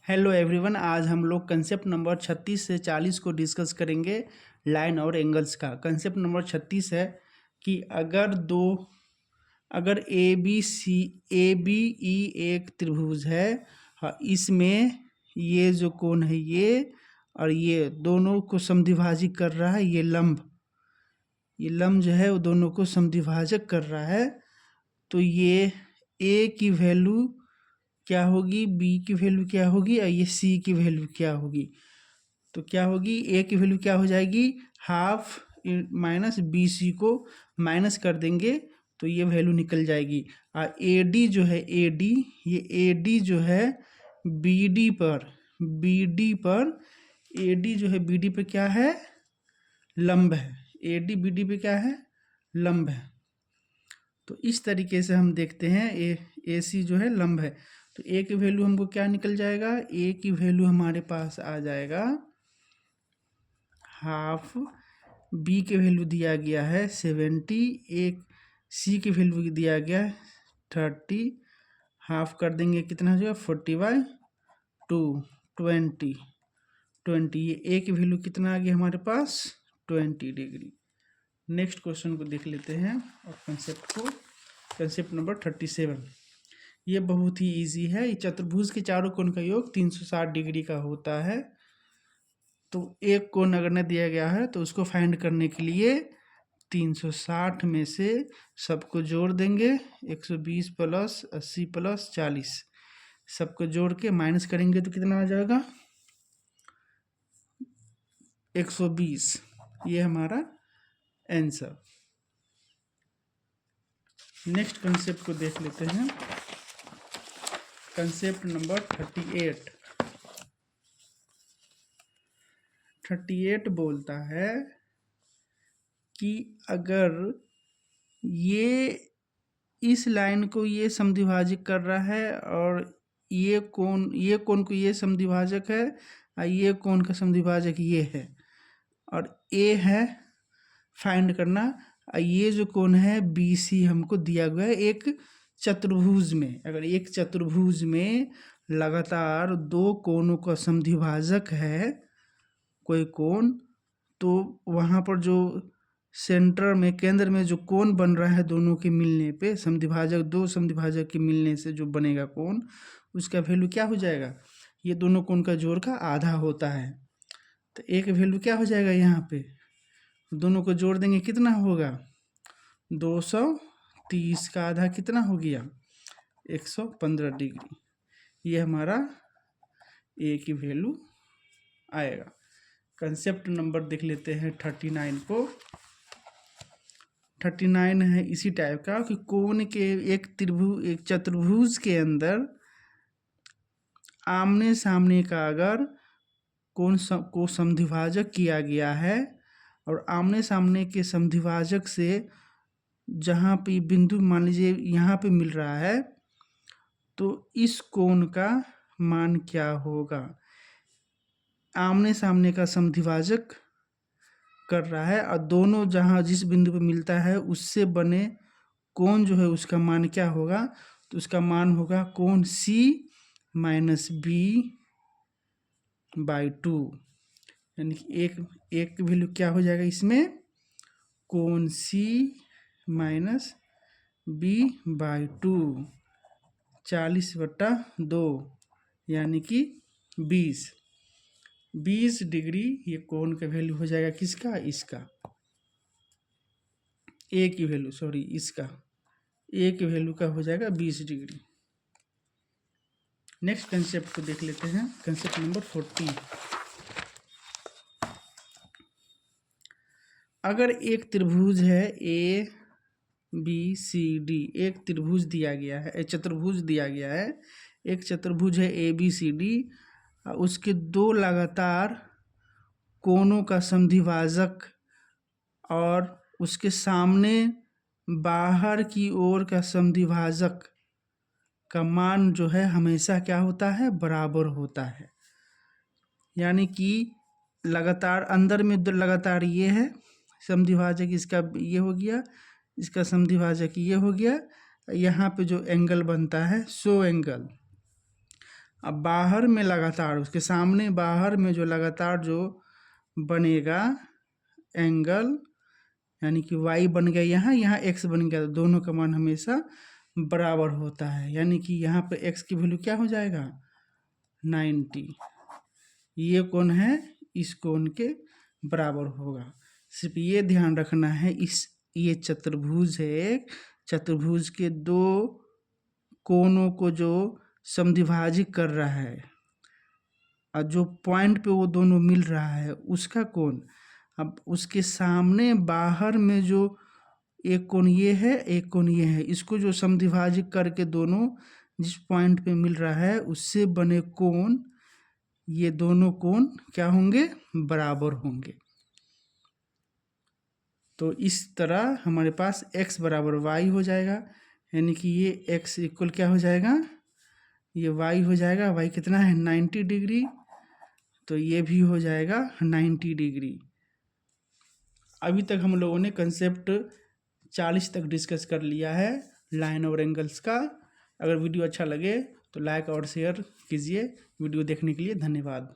Hello everyone, आज हम लोग कंसेप्ट नंबर 36 से 40 को डिस्कस करेंगे लाइन और एंगल्स का। कंसेप्ट नंबर 36 है कि अगर ए बी ई एक त्रिभुज है, हाँ, इसमें ये जो कोण है ये और ये दोनों को समद्विभाजित कर रहा है। ये लंब जो है वो दोनों को समद्विभाजक कर रहा है। तो ये ए की वैल्यू क्या होगी, बी की वैल्यू क्या होगी और ये सी की वैल्यू क्या होगी। तो क्या होगी, ए की वैल्यू क्या हो जाएगी, हाफ माइनस बी सी को माइनस कर देंगे तो ये वैल्यू निकल जाएगी। और ए डी जो है ए डी जो है बी डी पर ए डी जो है बी डी पे क्या है, लंब है। ए डी बी डी पे क्या है, लंब है। तो इस तरीके से हम देखते हैं ए सी जो है लंब है। तो ए की वैल्यू हमको क्या निकल जाएगा, ए की वैल्यू हमारे पास आ जाएगा हाफ, बी की वैल्यू दिया गया है 70, एक सी की वैल्यू दिया गया है 30, हाफ कर देंगे कितना हो जाएगा 40/2 20। ये ए की वैल्यू कितना आ गया हमारे पास 20 डिग्री। नेक्स्ट क्वेश्चन को देख लेते हैं और कंसेप्ट नंबर 37। ये बहुत ही इजी है। ये चतुर्भुज के चारों कोण का योग 360 डिग्री का होता है। तो एक कोण अगर न दिया गया है तो उसको फाइंड करने के लिए 360 में से सबको जोड़ देंगे, 120 प्लस 80 प्लस 40 सबको जोड़ के माइनस करेंगे तो कितना आ जाएगा 120। ये हमारा आंसर। नेक्स्ट कंसेप्ट को देख लेते हैं। कंसेप्ट नंबर 38 बोलता है कि अगर ये इस लाइन को ये समद्विभाजक कर रहा है और ये कोण को ये समद्विभाजक है और ये कोण का समद्विभाजक ये है और ए है फाइंड करना। ये जो कोण है बी सी हमको दिया गया है एक चतुर्भुज में। अगर एक चतुर्भुज में लगातार दो कोणों का समद्विभाजक है कोई कोण, तो वहाँ पर जो सेंटर में केंद्र में जो कोण बन रहा है दोनों के मिलने पे दो समद्विभाजक के मिलने से जो बनेगा कोण, उसका वैल्यू क्या हो जाएगा, ये दोनों कोण का जोड़ का आधा होता है। तो एक वैल्यू क्या हो जाएगा, यहाँ पे दोनों को जोड़ देंगे कितना होगा 230 का आधा कितना हो गया 115 डिग्री। ये हमारा ए की वैल्यू आएगा। कंसेप्ट नंबर देख लेते हैं 39 को। 39 है इसी टाइप का कि कोण के एक चतुर्भुज के अंदर आमने सामने का अगर कोण को समद्विभाजक किया गया है और आमने सामने के समद्विभाजक से जहाँ पे बिंदु मान लीजिए यहाँ पे मिल रहा है, तो इस कोण का मान क्या होगा। आमने सामने का समद्विभाजक कर रहा है और दोनों जहाँ जिस बिंदु पे मिलता है उससे बने कोण जो है उसका मान क्या होगा, तो उसका मान होगा कोण सी माइनस बी बाई 2। यानी कि एक वैल्यू क्या हो जाएगा इसमें, कोण सी माइनस बी बाई 2 40/2 यानी कि 20 डिग्री। ये कोण का वैल्यू हो जाएगा किसका, इसका ए की वैल्यू इसका ए की वैल्यू का हो जाएगा 20 डिग्री। नेक्स्ट कंसेप्ट को देख लेते हैं। Concept number 40। अगर एक त्रिभुज है ए बी सी डी, एक त्रिभुज दिया गया है, एक चतुर्भुज दिया गया है, एक चतुर्भुज है ए बी सी डी, उसके दो लगातार कोणों का समद्विभाजक और उसके सामने बाहर की ओर का समद्विभाजक का मान जो है हमेशा क्या होता है, बराबर होता है। यानी कि लगातार अंदर में लगातार ये है समद्विभाजक, इसका ये हो गया, इसका समद्विभाजक ये हो गया। यहाँ पे जो एंगल बनता है 100 एंगल, अब बाहर में लगातार उसके सामने बाहर में जो लगातार जो बनेगा एंगल, यानी कि y बन गया यहाँ, यहाँ x बन गया, तो दोनों का मान हमेशा बराबर होता है। यानी कि यहाँ पे x की वैल्यू क्या हो जाएगा 90। ये कोण है इस कोण के बराबर होगा। सिर्फ ये ध्यान रखना है, ये चतुर्भुज है, चतुर्भुज के दो कोणों को जो समद्विभाजित कर रहा है और जो पॉइंट पे वो दोनों मिल रहा है उसका कोण, अब उसके सामने बाहर में जो एक कोण ये है, एक कोण ये है, इसको जो समद्विभाजित करके दोनों जिस पॉइंट पे मिल रहा है उससे बने कोण, ये दोनों कोण क्या होंगे बराबर होंगे। तो इस तरह हमारे पास x बराबर y हो जाएगा, यानी कि ये x इक्वल क्या हो जाएगा, ये y हो जाएगा, y कितना है 90 डिग्री, तो ये भी हो जाएगा 90 डिग्री। अभी तक हम लोगों ने कंसेप्ट 40 तक डिस्कस कर लिया है लाइन और एंगल्स का। अगर वीडियो अच्छा लगे तो लाइक और शेयर कीजिए। वीडियो देखने के लिए धन्यवाद।